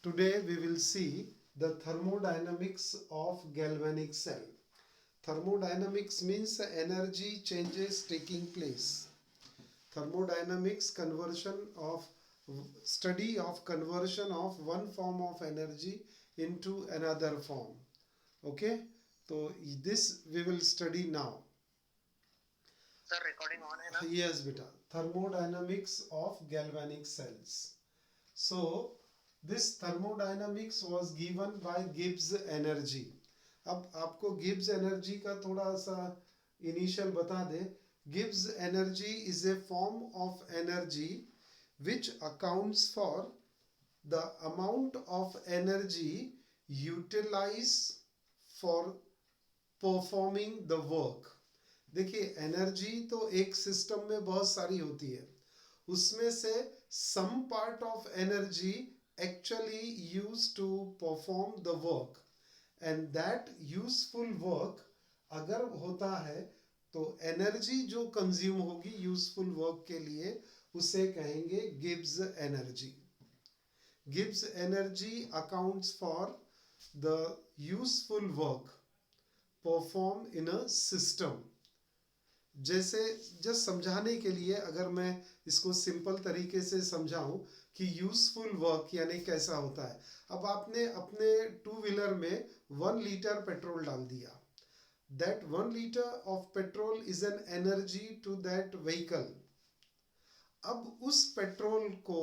Today we will see the thermodynamics of galvanic cell. Thermodynamics means energy changes taking place. Thermodynamics conversion of study of conversion of one form of energy into another form. Okay, so this we will study now. Sir recording on है ना? Yes, beta. Thermodynamics of galvanic cells. So this thermodynamics was given by Gibbs energy. अब आपको Gibbs energy का थोड़ा सा initial बता दे. Gibbs energy is a form of energy which accounts for the amount of energy utilized for performing the work. देखिए energy तो एक सिस्टम में बहुत सारी होती है, उसमें से some part of energy actually used to perform the work, and that useful work अगर होता है तो एनर्जी जो कंज्यूम होगी यूजफुल वर्क के लिए उसे कहेंगे Gibbs energy. Gibbs energy accounts for the useful work perform in a system. जैसे जस्ट समझाने के लिए अगर मैं इसको सिंपल तरीके से समझाऊं कि यूजफुल वर्क यानी कैसा होता है. अब आपने अपने टू व्हीलर में 1 लीटर पेट्रोल डाल दिया. That 1 litre of petrol is an energy to that vehicle. अब उस पेट्रोल को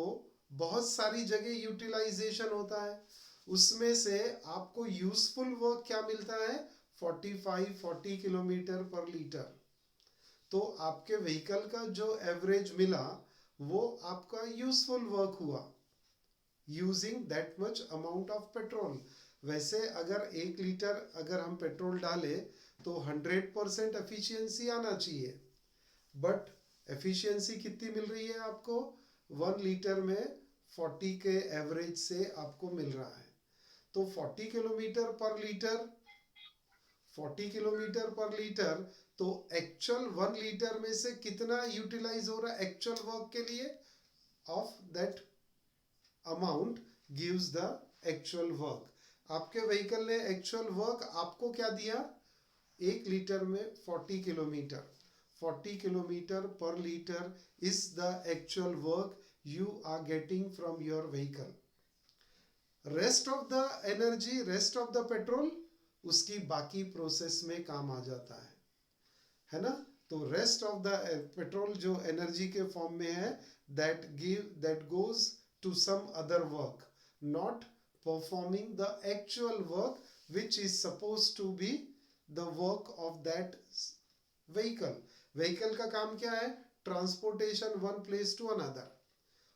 बहुत सारी जगह यूटिलाइजेशन होता है, उसमें से आपको यूजफुल वर्क क्या मिलता है? 40 किलोमीटर पर लीटर. तो आपके व्हीकल का जो एवरेज मिला वो आपका यूजफुल वर्क हुआ using that much amount of petrol. वैसे अगर 1 लीटर अगर हम पेट्रोल डालें तो 100% एफिशिएंसी आना चाहिए, बट एफिशिएंसी कितनी मिल रही है आपको? 1 लीटर में 40 के एवरेज से आपको मिल रहा है. तो 40 किलोमीटर पर लीटर तो एक्चुअल 1 लीटर में से कितना यूटिलाइज हो रहा है एक्चुअल वर्क के लिए? Of that amount gives the actual work. आपके व्हीकल ने एक्चुअल वर्क आपको क्या दिया? 1 लीटर में 40 किलोमीटर पर litre is the actual work you are getting from your vehicle. Rest of the energy, rest of the petrol उसकी बाकी process में काम आ जाता है ना. तो रेस्ट ऑफ द पेट्रोल जो एनर्जी के फॉर्म में है that goes to some other work, not performing the actual work which is suppose to be the work of that vehicle. Vehicle का काम क्या है? Transportation one place to another.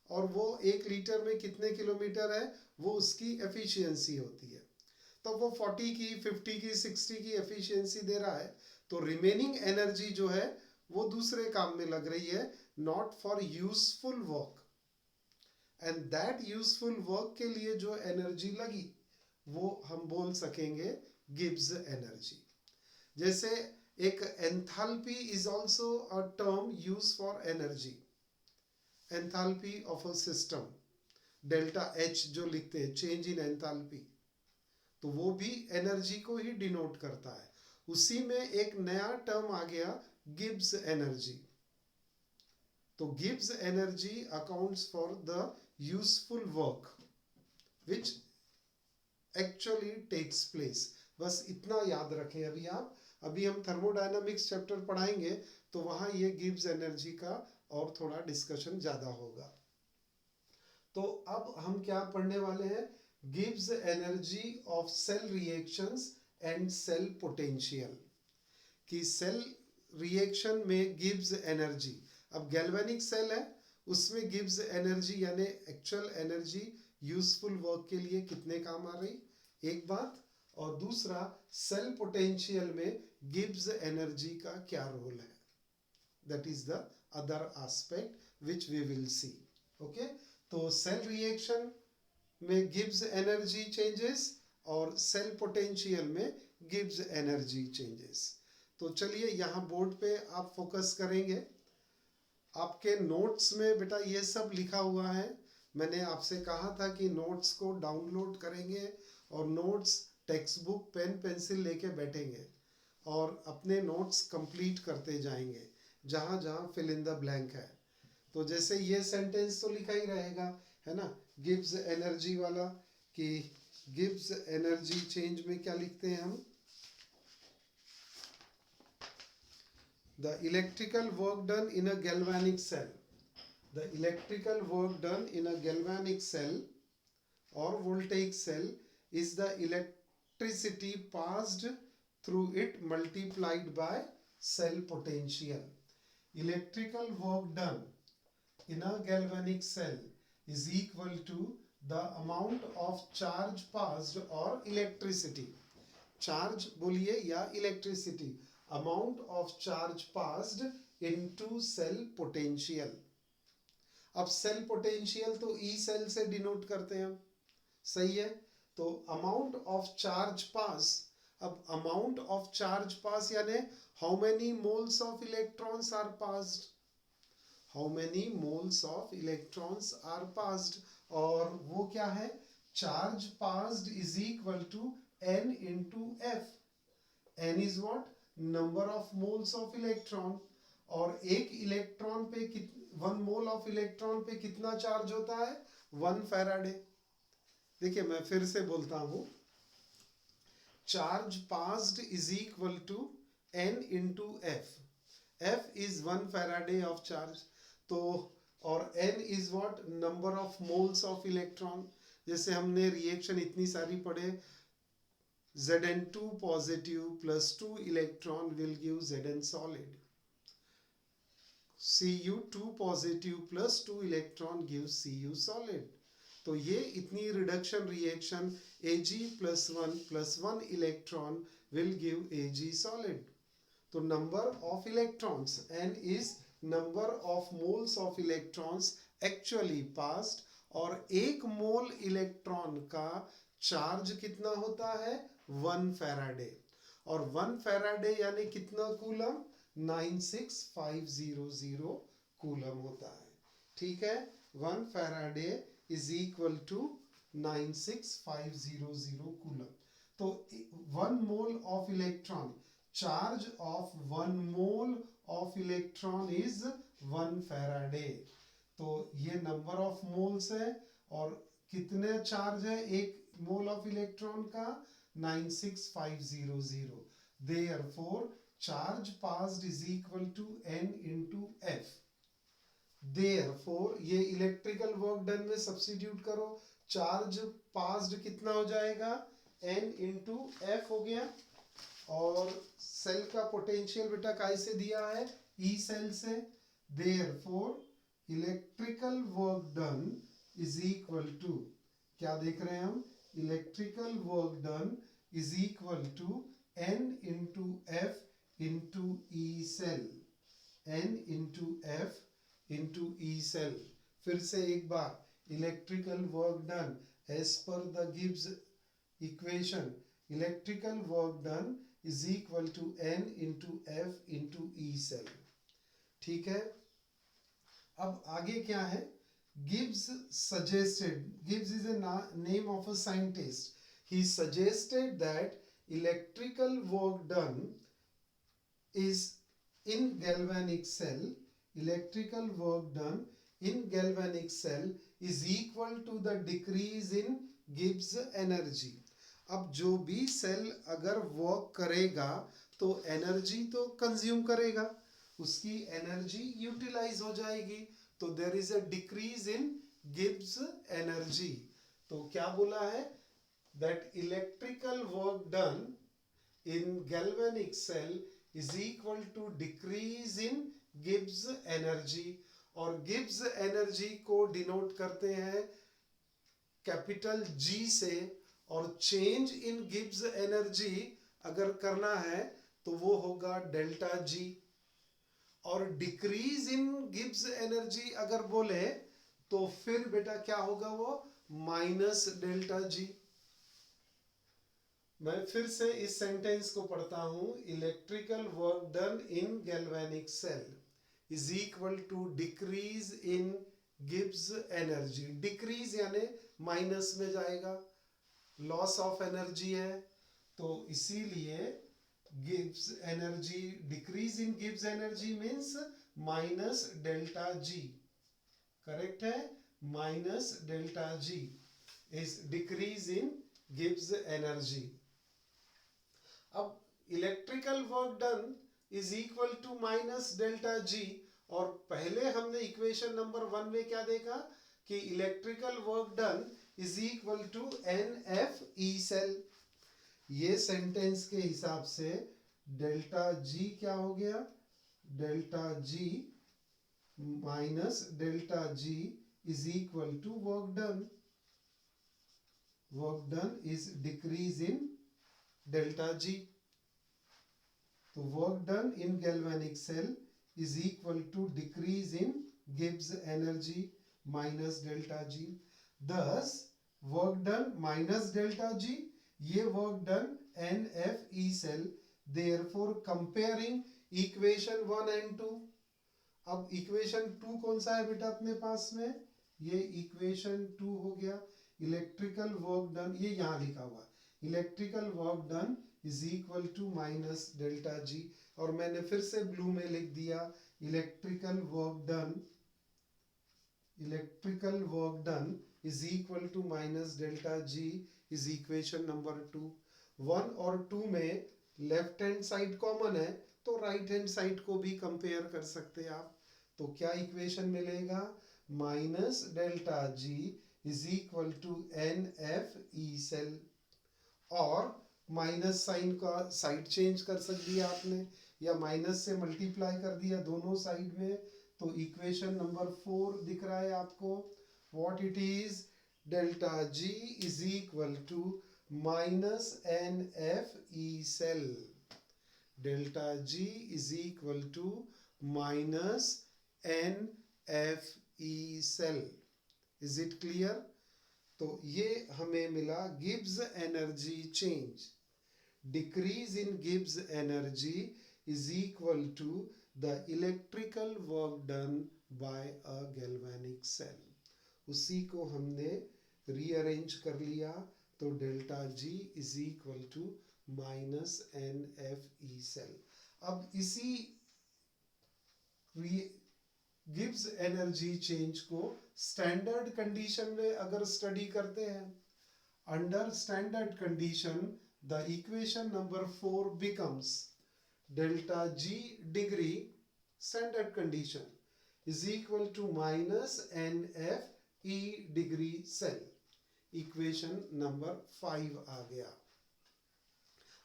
और वो 1 लीटर में कितने किलोमीटर है वो उसकी एफिशिएंसी होती है. तो वो 40 की 50 की 60 की एफिशिएंसी दे रहा है, तो रिमेनिंग एनर्जी जो है वो दूसरे काम में लग रही है, not for useful work. And that useful work के लिए जो एनर्जी लगी वो हम बोल सकेंगे गिब्स एनर्जी. जैसे एक enthalpy is also a term use for energy. Enthalpy of a system, delta H जो लिखते हैं, चेंज इन एंथैल्पी, तो वो भी एनर्जी को ही डिनोट करता है. उसी में एक नया टर्म आ गया गिब्स एनर्जी. तो Gibbs energy accounts for the useful work which actually takes place. बस इतना याद रखें. अभी हम थर्मोडायनामिक्स चैप्टर पढ़ाएंगे तो वहां ये गिब्स एनर्जी का और थोड़ा डिस्कशन ज्यादा होगा. तो अब हम क्या पढ़ने वाले हैं? Gibbs energy of cell reactions and cell potential. कि सेल रिएक्शन में गिब्स एनर्जी, अब गैल्वेनिक सेल है उसमें गिब्स एनर्जी यानी एक्चुअल एनर्जी यूजफुल वर्क के लिए कितने काम आ रही, एक बात. और दूसरा सेल पोटेंशियल में गिब्स एनर्जी का क्या रोल है, that is the other aspect which we will see. Okay, तो सेल रिएक्शन में गिब्स एनर्जी चेंजेस और सेल पोटेंशियल में गिब्स एनर्जी चेंजेस. तो चलिए यहाँ बोर्ड पे आप फोकस करेंगे. आपके नोट्स में बेटा ये सब लिखा हुआ है, मैंने आपसे कहा था कि नोट्स को डाउनलोड करेंगे और notes textbook pen pencil लेके बैठेंगे और अपने नोट्स कंप्लीट करते जाएंगे जहाँ जहाँ फिल इन द ब्लैंक है। तो जैसे ये सेंटेंस तो लिखा ही रहेगा, है ना, गिव्स एनर्जी वाला, कि गिव्स एनर्जी चेंज में क्या लिखते हैं हम, the electrical work done in a galvanic cell, the electrical work done in a galvanic cell or voltaic cell is the electricity passed through it multiplied by cell potential. Electrical work done in a galvanic cell is equal to the amount of charge passed or electricity. Charge बोलिए या electricity, amount of charge passed into cell potential. अब cell potential तो ई cell से denote करते हैं हम, सही है। तो अमाउंट ऑफ चार्ज पास, अब अमाउंट ऑफ चार्ज पास यानी how many moles of electrons are passed, how many moles of electrons are passed, और वो क्या है, charge passed is equal to n into F. N is what, number of moles of electron, और एक electron पे 1 mole of electron पे कितना charge होता है, 1 फैराडे। देखिए मैं फिर से बोलता हूं, charge passed is equal to n into F. F is 1 faraday of charge, तो और n is what, number of moles of electron. जैसे हमने रिएक्शन इतनी सारी पढ़े, Zn2 positive plus 2 electron will give Zn solid. Cu2 positive plus 2 electron gives Cu solid. तो ये इतनी reduction reaction Ag plus 1 electron will give Ag solid. तो number of electrons n is number of moles of electrons actually passed, और एक मोल electron का charge कितना होता है, 1 फैराडे, और 1 फैराडे यानी कितना कूलम, 96500 कूलम होता है। ठीक है, 1 faraday is equal to 96500 coulomb. तो 1 mole of electron, charge of 1 mole of electron is 1 faraday. तो ये नंबर ऑफ मोल्स है, और कितने चार्ज है एक मोल ऑफ इलेक्ट्रॉन का, 96500। Therefore charge passed is equal to n into f. Therefore ये इलेक्ट्रिकल वर्क डन में सब्स्टिट्यूट करो, चार्ज पास्ड कितना हो जाएगा, n into f हो गया, और सेल का पोटेंशियल बेटा कैसे दिया है, ई सेल से। Therefore electrical work done is equal to, क्या देख रहे हैं हम, electrical work done is equal to n into F into E cell, n into F into E cell. फिर से एक बार, electrical work done as per the Gibbs equation, electrical work done is equal to n into F into E cell. ठीक है, अब आगे क्या है, Gibbs suggested, Gibbs is a name of a scientist, he suggested that electrical work done is in galvanic cell, electrical work done in galvanic cell is equal to the decrease in Gibbs energy. अब जो भी cell अगर work करेगा तो energy तो consume करेगा, उसकी energy utilise हो जाएगी, तो there is a decrease in Gibbs energy. तो क्या बोला है, that electrical work done in galvanic cell is equal to decrease in Gibbs energy, और गिब्स एनर्जी को डिनोट करते हैं कैपिटल G से, और चेंज इन गिब्स एनर्जी अगर करना है तो वो होगा डेल्टा G, और डिक्रीज इन गिब्स एनर्जी अगर बोले तो फिर बेटा क्या होगा, वो माइनस डेल्टा G। मैं फिर से इस सेंटेंस को पढ़ता हूं, electrical work done in galvanic cell is equal to decrease in गिव्स एनर्जी, डिक्रीज यानी माइनस में जाएगा, लॉस ऑफ एनर्जी है, तो इसीलिए गिव्स एनर्जी, डिक्रीज इन गिव्स energy means minus delta G, correct है, minus delta G is decrease in गिव्स एनर्जी। अब electrical work done is equal to minus delta G, और पहले हमने इक्वेशन नंबर 1 में क्या देखा कि electrical work done is equal to N F E cell. ये सेंटेंस के हिसाब से डेल्टा जी क्या हो गया, delta G minus delta G is equal to work done, work done is decrease in delta G. तो work done in galvanic cell is equal to decrease in Gibbs energy minus delta G. Thus, work done minus delta G, ये work done NFE cell. Therefore, comparing equation 1 and 2. अब equation 2 कौन सा है बेटा अपने पास में, ये equation 2 हो गया, electrical work done, ये यहाँ लिखा हुआ electrical work done is equal to minus delta G, और मैंने फिर से ब्लू में लिख दिया electrical work done, electrical work done is equal to minus delta G is equation number 2। 1 और 2 में लेफ्ट हैंड साइड कॉमन है, तो राइट हैंड साइड को भी कंपेयर कर सकते हैं आप। तो क्या इक्वेशन मिलेगा, minus delta G is equal to N F E cell, और माइनस साइन का साइड चेंज कर सकती दिया आपने, या माइनस से मल्टीप्लाई कर दिया दोनों साइड में, तो इक्वेशन नंबर 4 दिख रहा है आपको, what it is, delta G is equal to minus n F E cell, delta G is equal to minus n F E cell. Is it clear? तो ये हमें मिला Gibbs energy change, decrease in Gibbs energy is equal to the electrical work done by a galvanic cell। उसी को हमने rearrange कर लिया, तो delta G is equal to minus n F E cell. अब इसी गिब्स एनर्जी चेंज को standard condition में अगर स्टडी करते हैं, under standard condition the equation number 4 becomes delta G degree standard condition is equal to minus NF E degree cell। equation number 5 आ गया।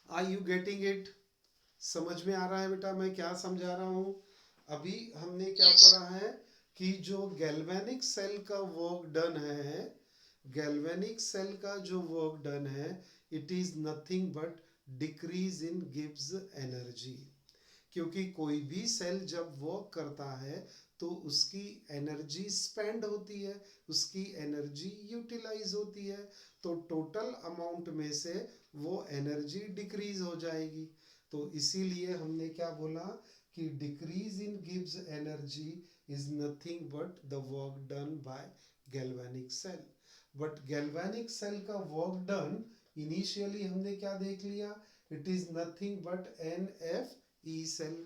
Are you getting it? समझ में आ रहा है बेटा मैं क्या समझा रहा हूं? अभी हमने क्या पढ़ा है कि जो गैल्वेनिक सेल का वर्क डन है, गैल्वेनिक सेल का जो वर्क डन है, it is nothing but decrease in Gibbs energy. क्योंकि कोई भी सेल जब वर्क करता है तो उसकी एनर्जी स्पेंड होती है, उसकी एनर्जी यूटिलाइज होती है, तो टोटल अमाउंट में से वो एनर्जी डिक्रीज हो जाएगी। तो इसीलिए हमने क्या बोला कि decrease in Gibbs energy is nothing but the work done by galvanic cell. But galvanic cell का वर्क डन इनिशियली हमने क्या देख लिया, it is nothing but n F E cell.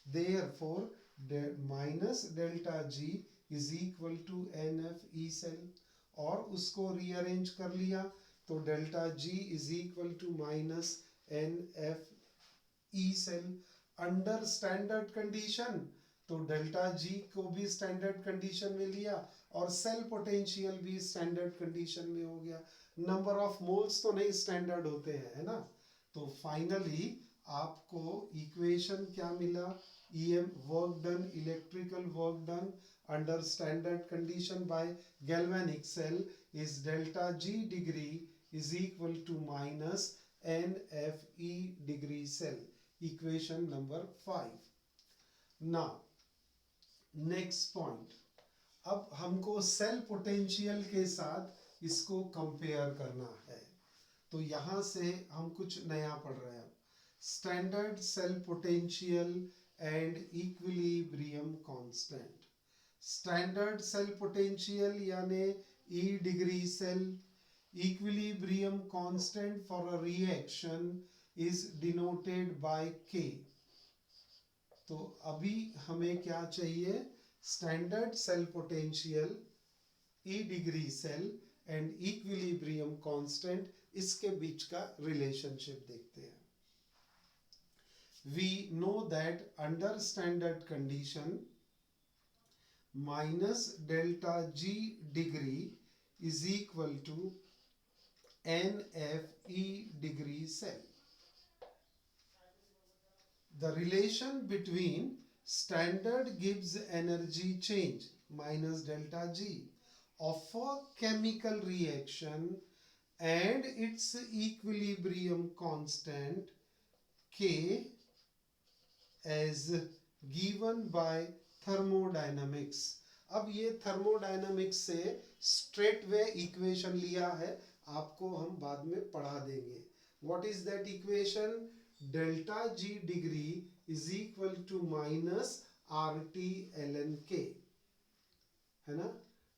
Therefore minus delta G is equal to N F E cell, और उसको rearrange कर लिया, तो delta G is equal to minus n F E cell. Under standard condition, तो delta G को भी standard condition में लिया, और सेल पोटेंशियल भी स्टैंडर्ड कंडीशन में हो गया। नंबर ऑफ मोल्स तो नहीं स्टैंडर्ड होते हैं, है ना। तो फाइनली आपको इक्वेशन क्या मिला, um work done, electrical work done under standard condition by galvanic cell is delta G degree is equal to minus n F E degree cell. Equation number 5। Now next point, अब हमको cell potential के साथ इसको compare करना है। तो यहां से हम कुछ नया पढ़ रहे हैं, standard cell potential and equilibrium constant. Standard cell potential यानी E degree cell, equilibrium constant for a reaction is denoted by K। तो अभी हमें क्या चाहिए, standard cell potential, E degree cell and equilibrium constant, इसके बीच का रिलेशनशिप देखते हैं। We know that under standard condition minus delta G degree is equal to NFE degree cell. The relation between standard Gibbs energy change minus delta G of a chemical reaction and its equilibrium constant K as given by thermodynamics। अब ये thermodynamics से straight way equation लिया है, आपको हम बाद में पढ़ा देंगे। What is that equation, delta G degree is equal to minus R T L N K, है ना।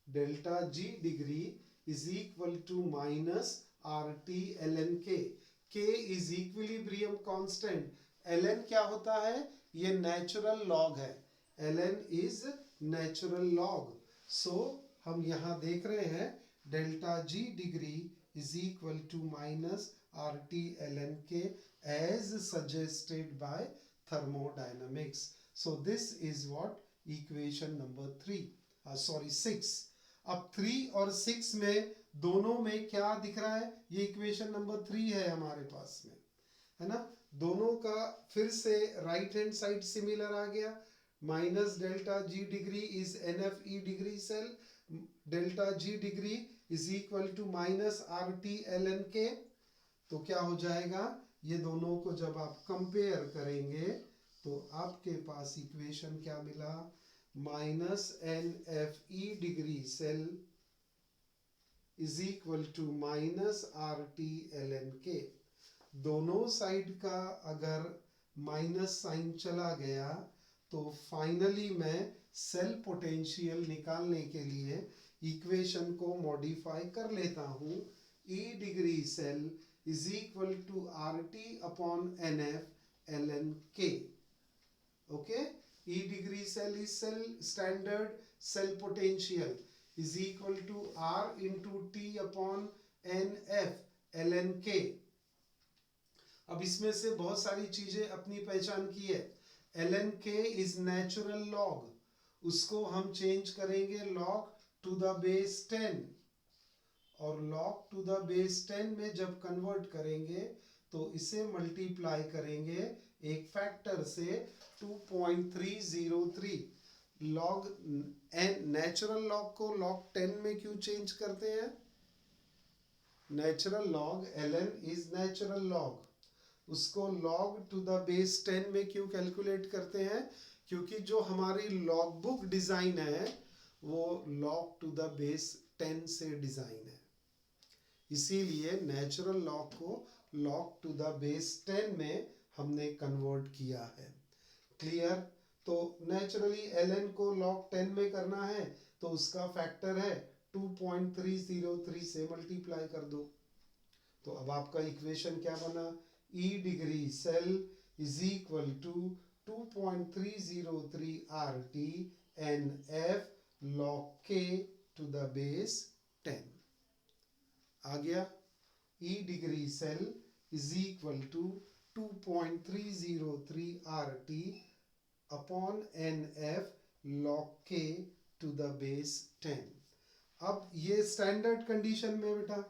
Delta G degree is equal to minus R T L N K is equilibrium constant. ln क्या होता है, ये natural log है, ln is natural log. So हम यहां देख रहे हैं delta G degree is equal to minus R T L N K as suggested bye thermodynamics. So this is what equation number 6। अब 3 और 6 में दोनों में क्या दिख रहा है, ये इक्वेशन नंबर 3 है हमारे पास में, है ना। दोनों का फिर से राइट हैंड साइड सिमिलर आ गया, minus delta G degree is n F E degree cell, delta G degree is equal to minus R T L N K. तो क्या हो जाएगा, ये दोनों को जब आप कंपेयर करेंगे तो आपके पास इक्वेशन क्या मिला, minus n F E degree cell is equal to minus R T L N K. दोनों साइड का अगर माइनस साइन चला गया तो फाइनली मैं सेल पोटेंशियल निकालने के लिए इक्वेशन को मॉडिफाई कर लेता हूँ। E degree cell is equal to R T upon N F L N K. Okay, E degree cell is cell standard cell potential is equal to R into T upon N F L N K. अब इसमें से बहुत सारी चीजें अपनी पहचान की है। ln k is natural log, उसको हम चेंज करेंगे log टू द बेस 10, और log टू द बेस 10 में जब कन्वर्ट करेंगे तो इसे मल्टीप्लाई करेंगे एक फैक्टर से 2.303। log नेचुरल लॉग को log 10 में क्यों चेंज करते हैं, natural log ln is natural log, उसको log टू द बेस 10 में क्यों कैलकुलेट करते हैं, क्योंकि जो हमारी लॉग बुक डिजाइन है वो log टू द बेस 10 से डिजाइन है, इसीलिए नेचुरल लॉग को log टू द बेस 10 में हमने कन्वर्ट किया है। क्लियर। तो नेचुरली ln को log 10 में करना है तो उसका फैक्टर है 2.303 से मल्टीप्लाई कर दो। तो अब आपका इक्वेशन क्या बना, E degree cell is equal to 2.303 RT NF log K to the base 10 आ गया। E degree cell is equal to 2.303 RT upon NF log K to the base 10। अब ये स्टैंडर्ड कंडीशन में बेटा,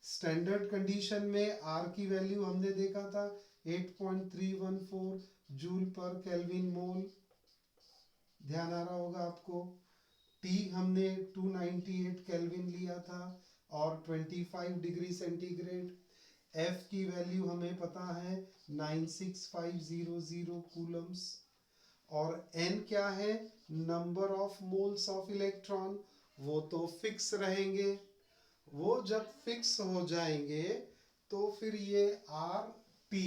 स्टैंडर्ड कंडीशन में R की value हमने देखा था 8.314 जूल पर केल्विन मोल, ध्यान आ रहा होगा आपको। T हमने 298 केल्विन लिया था और 25 डिग्री सेंटीग्रेड। F की वैल्यू हमें पता है 96500 कूलम्स, और N क्या है, number of moles of electron, वो तो फिक्स रहेंगे। वो जब फिक्स हो जाएंगे तो फिर ये R, T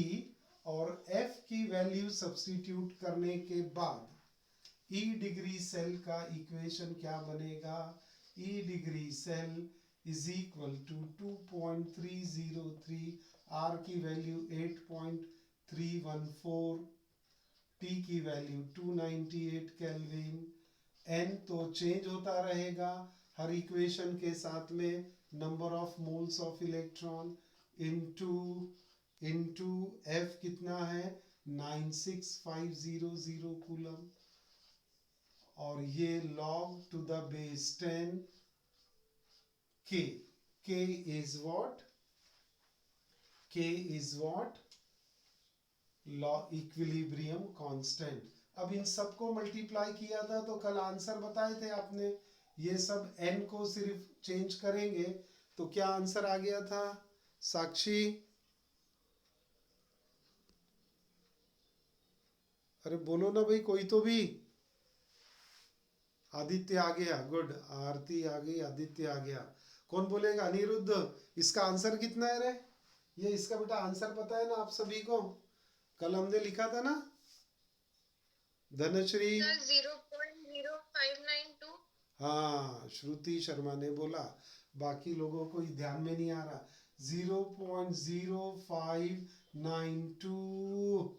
और F की वैल्यू सब्स्टिट्यूट करने के बाद ई डिग्री सेल का इक्वेशन क्या बनेगा? E degree cell is equal to 2.303, R की वैल्यू 8.314, टी की वैल्यू 298 केल्विन, एन तो चेंज होता रहेगा हर इक्वेशन के साथ में, number of moles of electron into F कितना है 96500 कूलम, और ये log to the base 10 k. K is what? K is what? Log equilibrium constant. अब इन सबको मल्टीप्लाई किया था तो कल आंसर बताए थे आपने, ये सब n को सिर्फ चेंज करेंगे तो क्या आंसर आ गया था साक्षी? अरे बोलो ना भाई कोई तो भी। आदित्य आ गया, गुड। आरती आ गई, आदित्य आ गया। कौन बोलेगा? अनिरुद्ध, इसका आंसर कितना है रे? ये इसका बेटा आंसर पता है ना आप सभी को? कल हमने लिखा था ना। धनश्री 0.0592। हाँ, श्रुति शर्मा ने बोला, बाकी लोगों को ध्यान में नहीं आ रहा। 0.0592,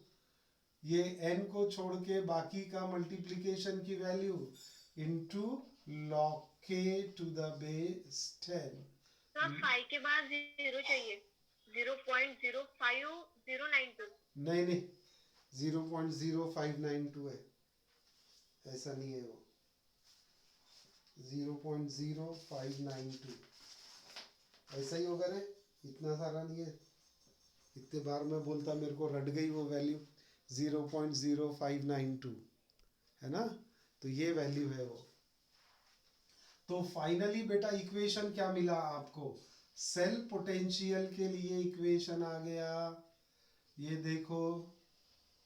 ये n को छोड़ के बाकी का मल्टीप्लिकेशन की value into log k to the base 10। Sir 5 के बाद 0 चाहिए, 0.05092। नहीं नहीं, 0.0592 है, ऐसा नहीं है वो, 0.0592 ऐसा ही होगा रे, इतना सारा नहीं है। इतने बार मैं बोलता मेरे को रट गई वो वैल्यू, 0.0592 है ना, तो ये वैल्यू है वो। तो फाइनली बेटा इक्वेशन क्या मिला आपको? सेल पोटेंशियल के लिए इक्वेशन आ गया, ये देखो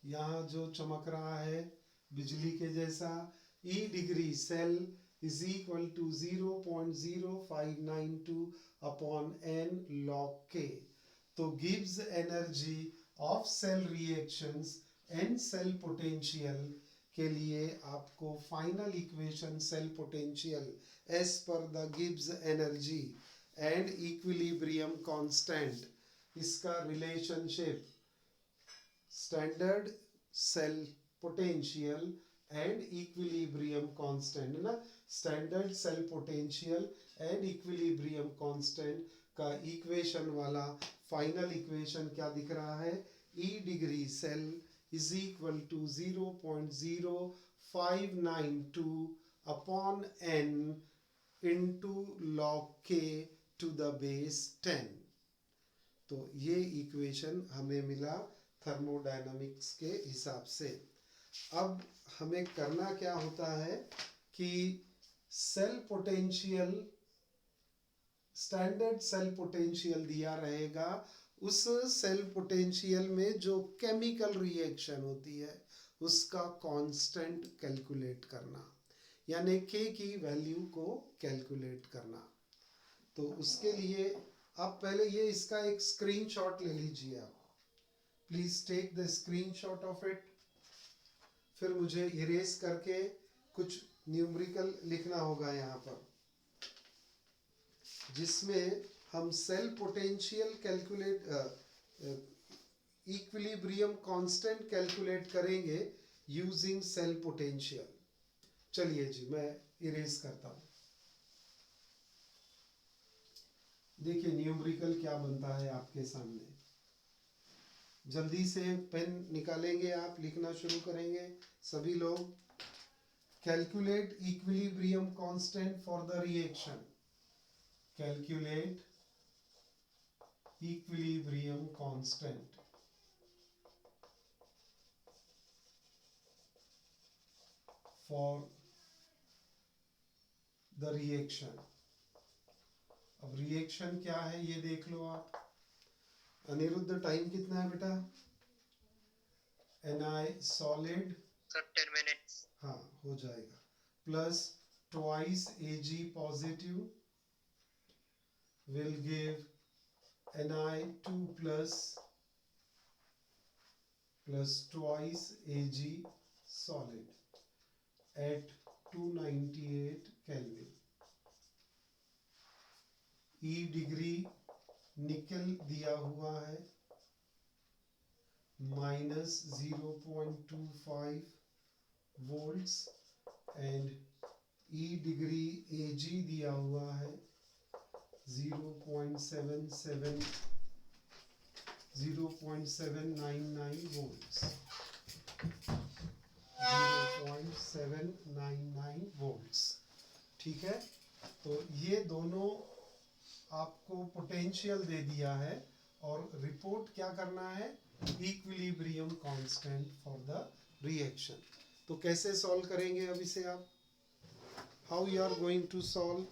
यहाँ जो चमक रहा है बिजली के जैसा, E degree cell is equal to 0.0592 upon n log k, तो गिव्स energy of cell reactions and cell potential के लिए आपको final equation cell potential as per the Gibbs energy and equilibrium constant, इसका relationship standard cell potential and equilibrium constant ना, standard cell potential and equilibrium constant का equation वाला final equation क्या दिख रहा है? E degree cell is equal to 0.0592 upon n into log k to the base 10। तो ये इक्वेशन हमें मिला थर्मोडायनामिक्स के हिसाब से। अब हमें करना क्या होता है कि cell potential, standard cell potential दिया रहेगा, उस सेल पोटेंशियल में जो केमिकल रिएक्शन होती है उसका कांस्टेंट कैलकुलेट करना, यानी k की वैल्यू को कैलकुलेट करना। तो उसके लिए आप पहले ये इसका एक स्क्रीनशॉट ले लीजिए, आप please take the screenshot of it, फिर मुझे इरेज करके कुछ न्यूमेरिकल लिखना होगा यहाँ पर, जिसमें हम cell potential calculate, equilibrium constant calculate करेंगे यूजिंग सेल पोटेंशियल। चलिए जी मैं इरेज करता हूं, देखिए न्यूमेरिकल क्या बनता है आपके सामने। जल्दी से पेन निकालेंगे आप, लिखना शुरू करेंगे सभी लोग। Calculate equilibrium constant for the reaction, calculate equilibrium constant for the reaction। अब रिएक्शन क्या है ये देख लो आप। अनिरुद्ध टाइम कितना है बेटा? Na solid sir 10 minutes. हाँ हो जाएगा, plus twice Ag positive will give Na2 plus twice Ag solid, at 298 Kelvin. E degree निकल दिया हुआ है -0.25 volts and E degree Ag दिया हुआ है 0.799 volts. 0.799 volts. ठीक है, तो ये दोनों आपको पोटेंशियल दे दिया है और रिपोर्ट क्या करना है, equilibrium constant for the reaction. तो कैसे सॉल्व करेंगे अब इसे आप, how you are going to solve,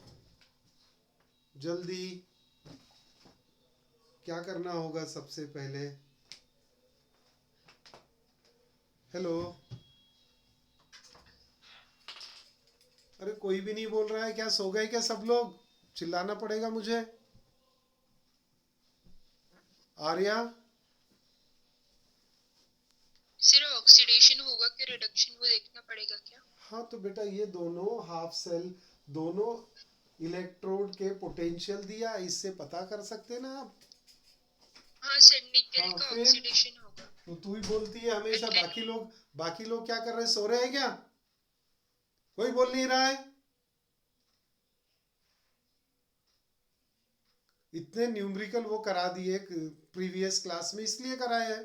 जल्दी क्या करना होगा सबसे पहले. हेलो, अरे कोई भी नहीं बोल रहा है क्या, सो गए क्या सब लोग, चिल्लाना पड़ेगा मुझे. आर्या, सिर्फ ऑक्सीडेशन होगा कि रिडक्शन वो देखना पड़ेगा क्या? हाँ तो बेटा ये दोनों हाफ सेल, दोनों इलेक्ट्रोड के पोटेंशियल दिया, इससे पता कर सकते ना आप. हाँ सर, निकल हाँ, का फिर? ऑक्सीडेशन होगा. तो तू ही बोलती है हमेशा. बाकी लोग क्या कर रहे हैं, सो रहे हैं क्या, कोई बोल नहीं रहा है. इतने न्यूमेरिकल वो करा दिए प्रीवियस क्लास में, इसलिए कराए हैं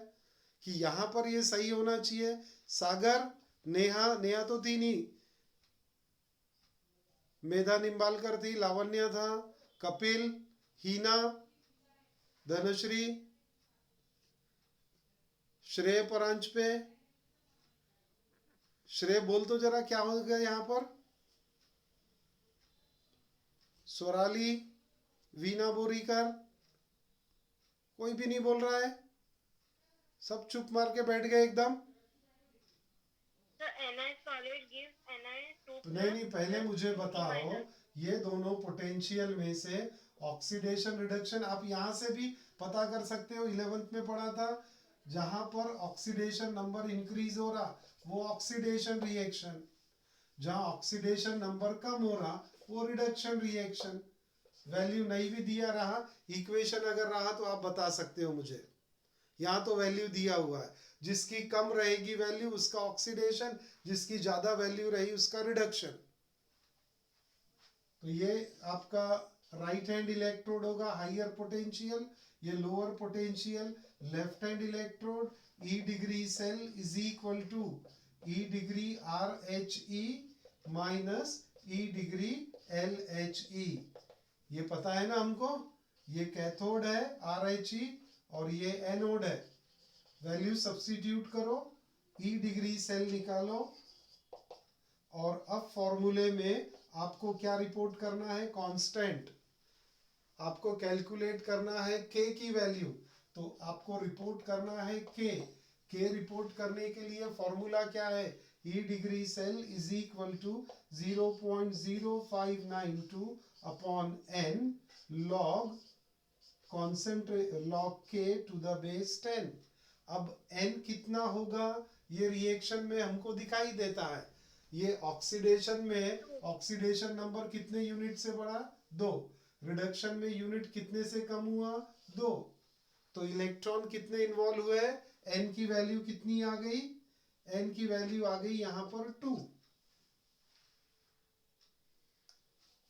कि यहाँ पर ये सही होना चाहिए. सागर, नेहा तो थी नहीं, मेधा निम्बालकर थी, लावण्य था, कपिल, हीना, धनश्री, श्रेय परांच पे. श्रेय बोल तो जरा क्या हो गया यहाँ पर. स्वराली, वीना बोरीकर, कोई भी नहीं बोल रहा है, सब चुप मार के बैठ गए एकदम. So Ni solid gives Ni2 नहीं, पहले मुझे बताओ, ये दोनों पोटेंशियल में से ऑक्सीडेशन रिडक्शन आप यहाँ से भी पता कर सकते हो, 11th में पढ़ा था, जहां पर ऑक्सीडेशन नंबर इंक्रीज हो रहा वो ऑक्सीडेशन रिएक्शन, जहां ऑक्सीडेशन नंबर कम हो रहा वो रिडक्शन रिएक्शन. वैल्यू नहीं भी दिया रहा, इक्वेशन अगर रहा तो आप बता सकते हो मुझे. यहाँ तो वैल्यू दिया हुआ है, जिसकी कम रहेगी वैल्यू उसका ऑक्सीडेशन, जिसकी ज्यादा वैल्यू रही उसका रिडक्शन. तो ये आपका राइट हैंड इलेक्ट्रोड होगा, हाइयर पोटेंशियल, ये lower potential, left hand electrode. E degree cell is equal to E degree R H E minus E degree L H E. ये पता है ना हमको, ये कैथोड है आर एच ई और ये एनोड है. वैल्यू सब्स्टिट्यूट करो, ई डिग्री सेल निकालो और अब फॉर्मूले में आपको क्या रिपोर्ट करना है, कांस्टेंट. आपको कैलकुलेट करना है के की वैल्यू, तो आपको रिपोर्ट करना है के रिपोर्ट करने के लिए फॉर्मूला क्या है, E degree cell is equal to 0.0592 upon N log log K to the base 10. अब n कितना होगा ये रिएक्शन में हमको दिखाई देता है. ये ऑक्सीडेशन में ऑक्सीडेशन नंबर कितने यूनिट से बढ़ा, 2. रिडक्शन में यूनिट कितने से कम हुआ, 2. तो इलेक्ट्रॉन कितने इन्वॉल्व हुए, n की वैल्यू कितनी आ गई, n की वैल्यू आ गई यहां पर 2.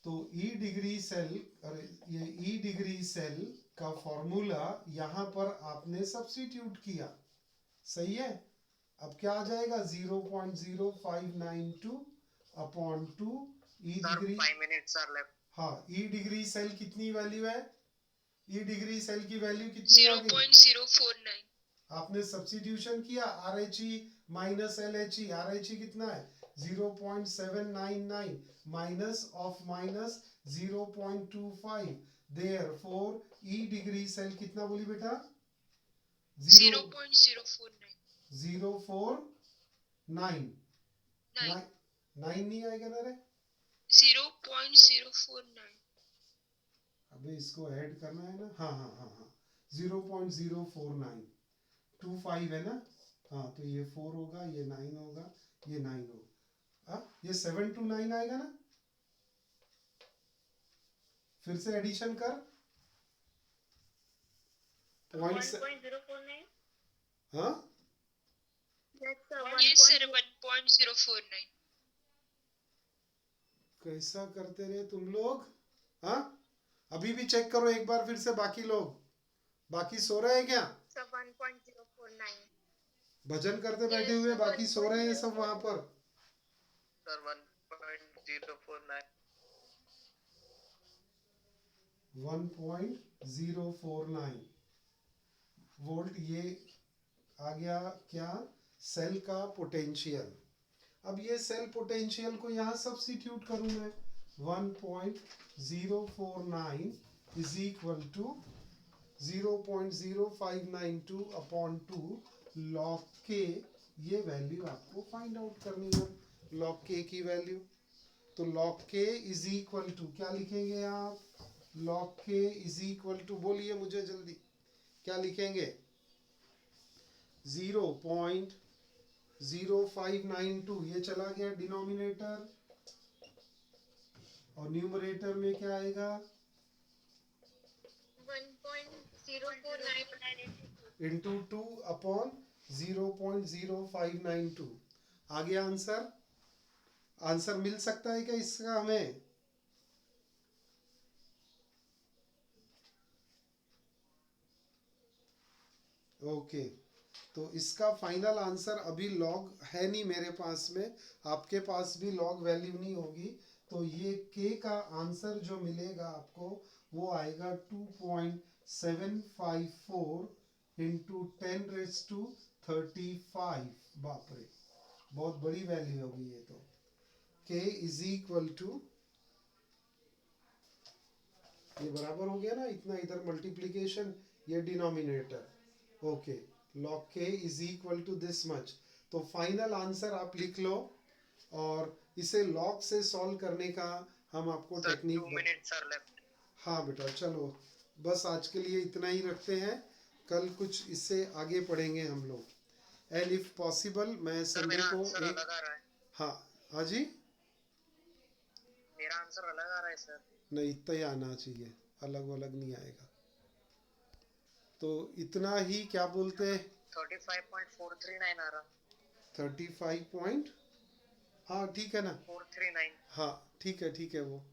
तो ई डिग्री सेल, अरे ये ई डिग्री सेल का फॉर्मूला यहां पर आपने सब्स्टिट्यूट किया, सही है. अब क्या आ जाएगा, 0.0592 upon 2 E degree. 5 minutes are left. हाँ, ई डिग्री सेल कितनी वैल्यू है, ई डिग्री सेल की वैल्यू कितनी आ गई, 0.049. आपने सब्स्टिट्यूशन किया, R H E minus L H E. R H E कितना है 0.799 minus of minus 0.25, therefore E degree cell कितना बोली बेटा, 0.049. 049 नहीं आएगा ना रे, 0.049. अबे इसको ऐड करना है ना, हाँ 0.049, 25 है ना, हाँ तो ये 4 होगा, ये 9 होगा, ये 9 होगा. ये 729 आएगा ना, फिर से एडिशन कर। पॉइंट 1.049. हाँ That's Yes sir, 1.049. कैसा करते रहे तुम लोग। हाँ अभी भी चेक करो एक बार फिर से, बाकी लोग, बाकी सो रहे हैं क्या? 1.049. भजन करते बैठे हुए बाकी सो रहे हैं सब वहां पर। Sir, 1.049. 1.049 वोल्ट, ये आ गया क्या? सेल का पोटेंशियल। अब ये सेल पोटेंशियल को यहाँ सब्स्टिट्यूट करूँ मैं, 1.049 is equal to 0.0592 upon 2 log k। ये वैल्यू आपको फाइंड आउट करनी है, log k की वैल्यू। तो log k is equal to क्या लिखेंगे आप? log k is equal to, बोलिए मुझे जल्दी, क्या लिखेंगे? 0.0592, ये चला गया डिनोमिनेटर, और न्यूमरेटर में क्या आएगा? 1.049. Into 2 upon 0.0592। आ गया आंसर? आंसर मिल सकता है क्या इसका हमें? ओके तो इसका फाइनल आंसर अभी लॉग है नहीं मेरे पास में, आपके पास भी लॉग वैल्यू नहीं होगी, तो ये k का आंसर जो मिलेगा आपको वो आएगा 2.754 इंटू 10⁻35। बाप रे बहुत बड़ी वैल्यू होगी ये तो। k इज इक्वल टू, ये बराबर हो गया ना, इतना इधर मल्टीप्लीकेशन, ये denominator. Okay log k is equal to this much. तो फाइनल आंसर आप लिख लो, और इसे log से सॉल्व करने का हम आपको टेक्निक 2 minutes are left. हाँ बेटा चलो, बस आज के लिए इतना ही रखते हैं, कल कुछ इससे आगे पढ़ेंगे हम लोग। एंड इफ पॉसिबल मैं सर संडे मेरा को आंसर एक, अलग आ रहा है. हाँ हाँ जी, मेरा आंसर अलग आ रहा है सर. नहीं इतना ही आना चाहिए, अलग अलग नहीं आएगा। तो इतना ही, क्या बोलते हैं, 35.439 आ रहा. 35 पॉइंट, हाँ ठीक है ना, 439. हाँ ठीक है वो